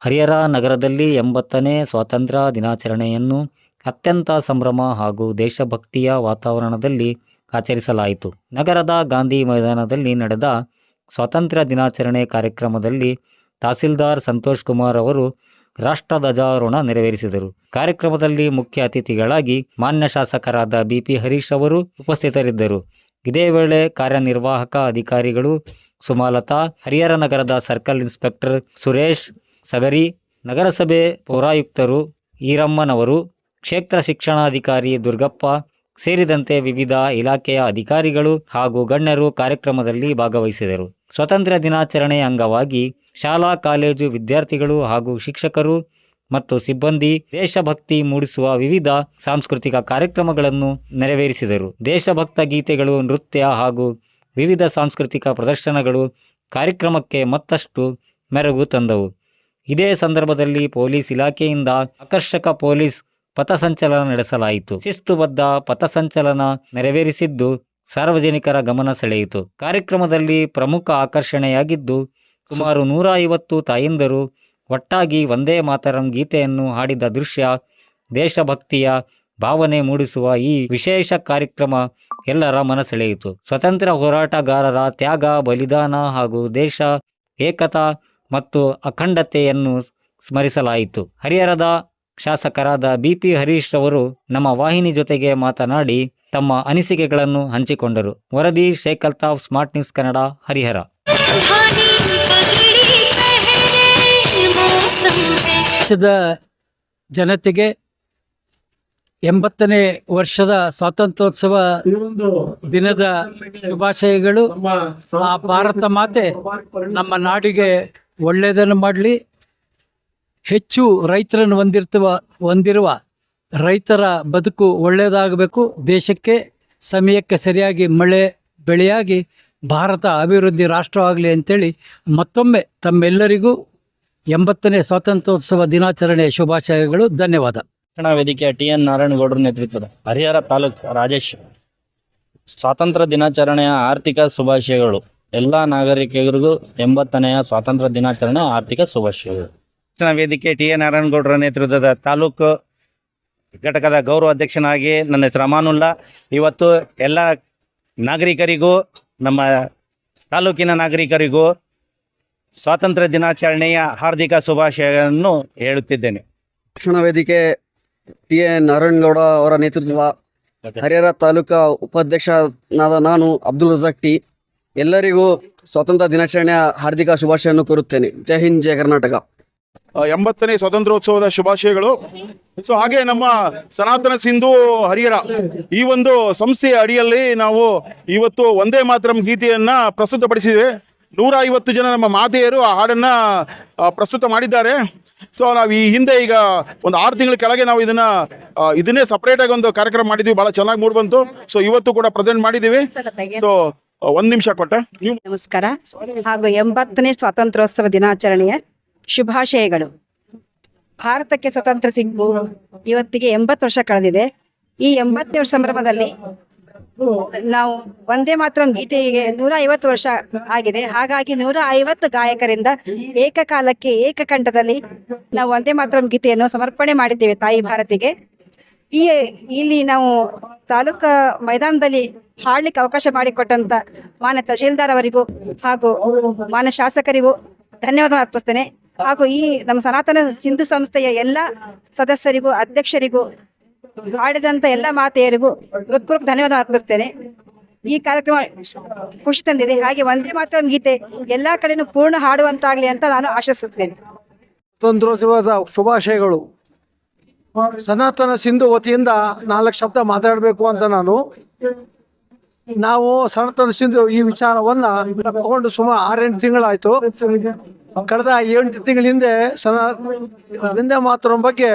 ಹರಿಹರ ನಗರದಲ್ಲಿ 80ನೇ ಸ್ವಾತಂತ್ರ್ಯ ದಿನಾಚರಣೆಯನ್ನು ಅತ್ಯಂತ ಸಂಭ್ರಮ ಹಾಗೂ ದೇಶಭಕ್ತಿಯ ವಾತಾವರಣದಲ್ಲಿ ಆಚರಿಸಲಾಯಿತು. ನಗರದ ಗಾಂಧಿ ಮೈದಾನದಲ್ಲಿ ನಡೆದ ಸ್ವಾತಂತ್ರ್ಯ ದಿನಾಚರಣೆ ಕಾರ್ಯಕ್ರಮದಲ್ಲಿ ತಹಸೀಲ್ದಾರ್ ಸಂತೋಷ್ ಕುಮಾರ್ ಅವರು ರಾಷ್ಟ್ರಧ್ವಜಾರೋಹಣ ನೆರವೇರಿಸಿದರು. ಕಾರ್ಯಕ್ರಮದಲ್ಲಿ ಮುಖ್ಯ ಅತಿಥಿಗಳಾಗಿ ಮಾನ್ಯ ಶಾಸಕರಾದ ಬಿ.ಪಿ. ಹರೀಶ್ ಅವರು ಉಪಸ್ಥಿತರಿದ್ದರು. ಇದೇ ವೇಳೆ ಕಾರ್ಯನಿರ್ವಾಹಕ ಅಧಿಕಾರಿಗಳು ಸುಮಲತಾ, ಹರಿಹರ ನಗರದ ಸರ್ಕಲ್ ಇನ್ಸ್ಪೆಕ್ಟರ್ ಸುರೇಶ್ ಸಗರಿ, ನಗರಸಭೆ ಪೌರಾಯುಕ್ತರು ಈರಮ್ಮನವರು, ಕ್ಷೇತ್ರ ಶಿಕ್ಷಣಾಧಿಕಾರಿ ದುರ್ಗಪ್ಪ ಸೇರಿದಂತೆ ವಿವಿಧ ಇಲಾಖೆಯ ಅಧಿಕಾರಿಗಳು ಹಾಗೂ ಗಣ್ಯರು ಕಾರ್ಯಕ್ರಮದಲ್ಲಿ ಭಾಗವಹಿಸಿದರು. ಸ್ವಾತಂತ್ರ್ಯ ದಿನಾಚರಣೆ ಅಂಗವಾಗಿ ಶಾಲಾ ಕಾಲೇಜು ವಿದ್ಯಾರ್ಥಿಗಳು ಹಾಗೂ ಶಿಕ್ಷಕರು ಮತ್ತು ಸಿಬ್ಬಂದಿ ದೇಶಭಕ್ತಿ ಮೂಡಿಸುವ ವಿವಿಧ ಸಾಂಸ್ಕೃತಿಕ ಕಾರ್ಯಕ್ರಮಗಳನ್ನು ನೆರವೇರಿಸಿದರು. ದೇಶಭಕ್ತ ಗೀತೆಗಳು, ನೃತ್ಯ ಹಾಗೂ ವಿವಿಧ ಸಾಂಸ್ಕೃತಿಕ ಪ್ರದರ್ಶನಗಳು ಕಾರ್ಯಕ್ರಮಕ್ಕೆ ಮತ್ತಷ್ಟು ಮೆರುಗು ತಂದವು. ಇದೇ ಸಂದರ್ಭದಲ್ಲಿ ಪೊಲೀಸ್ ಇಲಾಖೆಯಿಂದ ಆಕರ್ಷಕ ಪೊಲೀಸ್ ಪಥಸಂಚಲನ ನಡೆಸಲಾಯಿತು. ಶಿಸ್ತುಬದ್ಧ ಪಥಸಂಚಲನ ನೆರವೇರಿಸಿದ್ದು ಸಾರ್ವಜನಿಕರ ಗಮನ ಸೆಳೆಯಿತು. ಕಾರ್ಯಕ್ರಮದಲ್ಲಿ ಪ್ರಮುಖ ಆಕರ್ಷಣೆಯಾಗಿದ್ದು ಸುಮಾರು 150 ತಾಯಂದಿರು ಒಟ್ಟಾಗಿ ವಂದೇ ಮಾತರಂ ಗೀತೆಯನ್ನು ಹಾಡಿದ ದೃಶ್ಯ. ದೇಶಭಕ್ತಿಯ ಭಾವನೆ ಮೂಡಿಸುವ ಈ ವಿಶೇಷ ಕಾರ್ಯಕ್ರಮ ಎಲ್ಲರ ಮನಸೆಳೆಯಿತು. ಸ್ವತಂತ್ರ ಹೋರಾಟಗಾರರ ತ್ಯಾಗ, ಬಲಿದಾನ ಹಾಗೂ ದೇಶ ಏಕತಾ ಮತ್ತು ಅಖಂಡತೆಯನ್ನು ಸ್ಮರಿಸಲಾಯಿತು. ಹರಿಹರದ ಶಾಸಕರಾದ ಬಿ.ಪಿ. ಹರೀಶ್ ಅವರು ನಮ್ಮ ವಾಹಿನಿ ಜೊತೆಗೆ ಮಾತನಾಡಿ ತಮ್ಮ ಅನಿಸಿಕೆಗಳನ್ನು ಹಂಚಿಕೊಂಡರು. ವರದಿ ಶೇಖ್ ಅಲ್ತಾಫ್, ಸ್ಮಾರ್ಟ್ ನ್ಯೂಸ್ ಕನ್ನಡ, ಹರಿಹರ. ದೇಶದ ಜನತೆಗೆ 80ನೇ ವರ್ಷದ ಸ್ವಾತಂತ್ರ್ಯೋತ್ಸವ ದಿನದ ಶುಭಾಶಯಗಳು. ಆ ಭಾರತ ಮಾತೆ ನಮ್ಮ ನಾಡಿಗೆ ಒಳ್ಳೆಯದನ್ನು ಮಾಡಲಿ. ಹೆಚ್ಚು ರೈತರನ್ನು ಹೊಂದಿರುವ ರೈತರ ಬದುಕು ಒಳ್ಳೆಯದಾಗಬೇಕು. ದೇಶಕ್ಕೆ ಸಮಯಕ್ಕೆ ಸರಿಯಾಗಿ ಮಳೆ ಬೆಳೆಯಾಗಿ ಭಾರತ ಅಭಿವೃದ್ಧಿ ರಾಷ್ಟ್ರವಾಗಲಿ ಅಂತೇಳಿ ಮತ್ತೊಮ್ಮೆ ತಮ್ಮೆಲ್ಲರಿಗೂ 80ನೇ ಸ್ವಾತಂತ್ರ್ಯೋತ್ಸವ ದಿನಾಚರಣೆ ಶುಭಾಶಯಗಳು. ಧನ್ಯವಾದ. ರಕ್ಷಣಾ ವೇದಿಕೆಯ ಟಿ.ಎನ್. ನಾರಾಯಣಗೌಡರ ನೇತೃತ್ವದ ಹರಿಹರ ತಾಲೂಕು ರಾಜೇಶ್. ಸ್ವಾತಂತ್ರ್ಯ ದಿನಾಚರಣೆಯ ಆರ್ಥಿಕ ಶುಭಾಶಯಗಳು. ಎಲ್ಲ ನಾಗರಿಕರಿಗೂ 80ನೆಯ ಸ್ವಾತಂತ್ರ್ಯ ದಿನಾಚರಣೆ ಆರ್ಥಿಕ ಶುಭಾಶಯಗಳು. ರಕ್ಷಣಾ ವೇದಿಕೆ ಟಿ.ಎನ್. ನಾರಾಯಣಗೌಡರ ನೇತೃತ್ವದ ತಾಲೂಕು ಘಟಕದ ಗೌರವ ಅಧ್ಯಕ್ಷನಾಗಿ ನನ್ನ ಹೆಸರು ಅಮಾನುಲ್ಲಾ. ಇವತ್ತು ಎಲ್ಲ ನಾಗರಿಕರಿಗೂ, ನಮ್ಮ ತಾಲೂಕಿನ ನಾಗರಿಕರಿಗೂ ಸ್ವಾತಂತ್ರ್ಯ ದಿನಾಚರಣೆಯ ಹಾರ್ದಿಕ ಶುಭಾಶಯಗಳನ್ನು ಹೇಳುತ್ತಿದ್ದೇನೆ. ರಕ್ಷಣಾ ವೇದಿಕೆ ಟಿ.ಎನ್. ನಾರಾಯಣಗೌಡ ಅವರ ನೇತೃತ್ವದ ಹರಿಹರ ತಾಲೂಕಾ ಉಪಾಧ್ಯಕ್ಷನಾದ ನಾನು ಅಬ್ದುಲ್ ರಜಾಕ್ ಟಿ ಎಲ್ಲರಿಗೂ ಸ್ವಾತಂತ್ರ್ಯ ದಿನಾಚರಣೆಯ ಹಾರ್ದಿಕ ಶುಭಾಶಯವನ್ನು ಕೋರುತ್ತೇನೆ. ಜೈ ಹಿಂದ್, ಜೈ ಕರ್ನಾಟಕ. 80ನೇ ಸ್ವಾತಂತ್ರ್ಯೋತ್ಸವದ ಶುಭಾಶಯಗಳು. ಸೊ ಹಾಗೆ ನಮ್ಮ ಸನಾತನ ಸಿಂಧು ಹರಿಹರ ಈ ಒಂದು ಸಂಸ್ಥೆಯ ಅಡಿಯಲ್ಲಿ ನಾವು ಇವತ್ತು ವಂದೇ ಮಾತರಂ ಗೀತೆಯನ್ನ ಪ್ರಸ್ತುತಪಡಿಸಿದ್ದೇವೆ. 150 ಜನ ನಮ್ಮ ಮಾತೆಯರು ಆ ಹಾಡನ್ನ ಪ್ರಸ್ತುತ ಮಾಡಿದ್ದಾರೆ. ಸೊ ನಾವು ಈ ಹಿಂದೆ ಈಗ ಒಂದು 6 ತಿಂಗಳ ಕೆಳಗೆ ನಾವು ಇದನ್ನೇ ಸಪ್ರೇಟಾಗಿ ಒಂದು ಕಾರ್ಯಕ್ರಮ ಮಾಡಿದ್ವಿ. ಭಾಳ ಚೆನ್ನಾಗಿ ಮೂಡಿ ಬಂತು. ಸೊ ಇವತ್ತು ಕೂಡ ಪ್ರೆಸೆಂಟ್ ಮಾಡಿದ್ದೀವಿ. ಸೊ 1 ನಿಮಿಷ ಕೊಟ್ಟೆ ನೀವು. ನಮಸ್ಕಾರ ಹಾಗೂ 80ನೇ ಸ್ವಾತಂತ್ರ್ಯೋತ್ಸವ ದಿನಾಚರಣೆಯ ಶುಭಾಶಯಗಳು. ಭಾರತಕ್ಕೆ ಸ್ವತಂತ್ರ ಸಿಕ್ಕು ಇವತ್ತಿಗೆ 80 ವರ್ಷ ಕಳೆದಿದೆ. ಈ 80ನೇ ವರ್ಷ ಸಂಭ್ರಮದಲ್ಲಿ ನಾವು ವಂದೇ ಮಾತರಂ ಗೀತೆಗೆ 150 ವರ್ಷ ಆಗಿದೆ. ಹಾಗಾಗಿ 150 ಗಾಯಕರಿಂದ ಏಕಕಾಲಕ್ಕೆ ಏಕಕಂಠದಲ್ಲಿ ನಾವು ವಂದೇ ಮಾತರಂ ಗೀತೆಯನ್ನು ಸಮರ್ಪಣೆ ಮಾಡಿದ್ದೇವೆ ತಾಯಿ ಭಾರತಿಗೆ. ಇಲ್ಲಿ ನಾವು ತಾಲೂಕಾ ಮೈದಾನದಲ್ಲಿ ಹಾಡ್ಲಿಕ್ಕೆ ಅವಕಾಶ ಮಾಡಿಕೊಟ್ಟಂತ ಮಾನ್ಯ ತಹಶೀಲ್ದಾರ್ ಅವರಿಗೂ ಹಾಗೂ ಮಾನ್ಯ ಶಾಸಕರಿಗೂ ಧನ್ಯವಾದ ಅರ್ಪಿಸ್ತೇನೆ. ಹಾಗೂ ಈ ನಮ್ಮ ಸನಾತನ ಸಿಂಧು ಸಂಸ್ಥೆಯ ಎಲ್ಲ ಸದಸ್ಯರಿಗೂ, ಅಧ್ಯಕ್ಷರಿಗೂ, ಹಾಡಿದಂತ ಎಲ್ಲ ಮಾತೆಯರಿಗೂ ಹೃತ್ಪೂರ್ವಕ ಧನ್ಯವಾದ ಅರ್ಪಿಸ್ತೇನೆ. ಈ ಕಾರ್ಯಕ್ರಮ ಖುಷಿ ತಂದಿದೆ. ಹಾಗೆ ವಂದೇ ಮಾತರಂ ಗೀತೆ ಎಲ್ಲಾ ಕಡೆನೂ ಪೂರ್ಣ ಹಾಡುವಂತಾಗ್ಲಿ ಅಂತ ನಾನು ಆಶಿಸುತ್ತೇನೆ. ಸ್ವಾತಂತ್ರ್ಯೋತ್ಸವದ ಶುಭಾಶಯಗಳು. ಸನಾತನ ಸಿಂಧು ವತಿಯಿಂದ 4 ಶಬ್ದ ಮಾತಾಡಬೇಕು ಅಂತ ನಾವು ಸನಾತನ ಸಿಂಧು ಈ ವಿಚಾರವನ್ನ ತಗೊಂಡು ಸುಮಾರು 6-8 ತಿಂಗಳಾಯ್ತು. ಕಳೆದ 8 ತಿಂಗಳ ಹಿಂದೆ ವಂದೇ ಮಾತರಂ ಬಗ್ಗೆ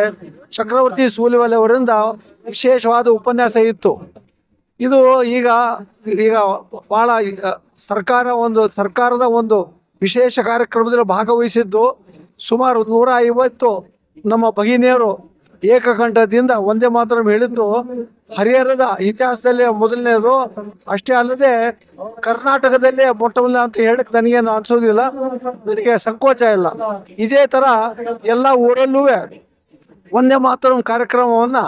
ಚಕ್ರವರ್ತಿ ಸೂಲಿಬೆಲೆ ಅವರಿಂದ ವಿಶೇಷವಾದ ಉಪನ್ಯಾಸ ಇತ್ತು. ಇದು ಈಗ ಬಹಳ ಸರ್ಕಾರದ ಒಂದು ವಿಶೇಷ ಕಾರ್ಯಕ್ರಮದಲ್ಲಿ ಭಾಗವಹಿಸಿದ್ದು ಸುಮಾರು 150 ನಮ್ಮ ಭಗಿನಿಯರು ಏಕಕಂಠದಿಂದ ಒಂದೇ ಮಾತ್ರ ಹೇಳಿದ್ದು ಹರಿಹರದ ಇತಿಹಾಸದಲ್ಲೇ ಮೊದಲನೇದು. ಅಷ್ಟೇ ಅಲ್ಲದೆ ಕರ್ನಾಟಕದಲ್ಲೇ ಮೊಟ್ಟಮೊದಲ ಅಂತ ಹೇಳಕ್ ನನಗೇನು ಅನ್ಸೋದಿಲ್ಲ, ನನಗೆ ಸಂಕೋಚ ಇಲ್ಲ. ಇದೇ ತರ ಎಲ್ಲ ಊರಲ್ಲೂ ಒಂದೇ ಮಾತ್ರ ಕಾರ್ಯಕ್ರಮವನ್ನ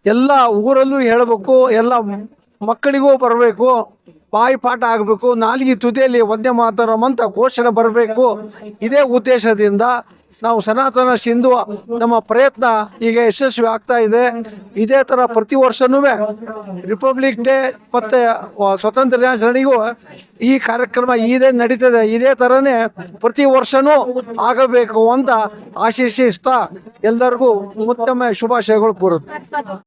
ಎಲ್ಲ ಊರಲ್ಲೂ ಹೇಳಬೇಕು, ಎಲ್ಲ ಮಕ್ಕಳಿಗೂ ಬರಬೇಕು, ಬಾಯಿ ಪಾಠ ಆಗಬೇಕು, ನಾಲಿಗೆ ತುದಿಯಲ್ಲಿ ಒಂದೇ ಮಾತರಂ ಅಂತ ಘೋಷಣೆ ಬರಬೇಕು. ಇದೇ ಉದ್ದೇಶದಿಂದ ನಾವು ಸನಾತನ ಸಿಂಧು ನಮ್ಮ ಪ್ರಯತ್ನ ಈಗ ಯಶಸ್ವಿ ಆಗ್ತಾ ಇದೆ. ಇದೇ ಥರ ಪ್ರತಿ ವರ್ಷನೂ ರಿಪಬ್ಲಿಕ್ ಡೇ ಮತ್ತು ಸ್ವತಂತ್ರ ದಿನಾಚರಣೆಗೂ ಈ ಕಾರ್ಯಕ್ರಮ ಇದೇ ನಡೀತದೆ. ಇದೇ ಥರನೇ ಪ್ರತಿ ವರ್ಷವೂ ಆಗಬೇಕು ಅಂತ ಆಶಿಸ್ತಾ ಎಲ್ಲರಿಗೂ ಮತ್ತೊಮ್ಮೆ ಶುಭಾಶಯಗಳು ಕೋರುತ್ತೆ.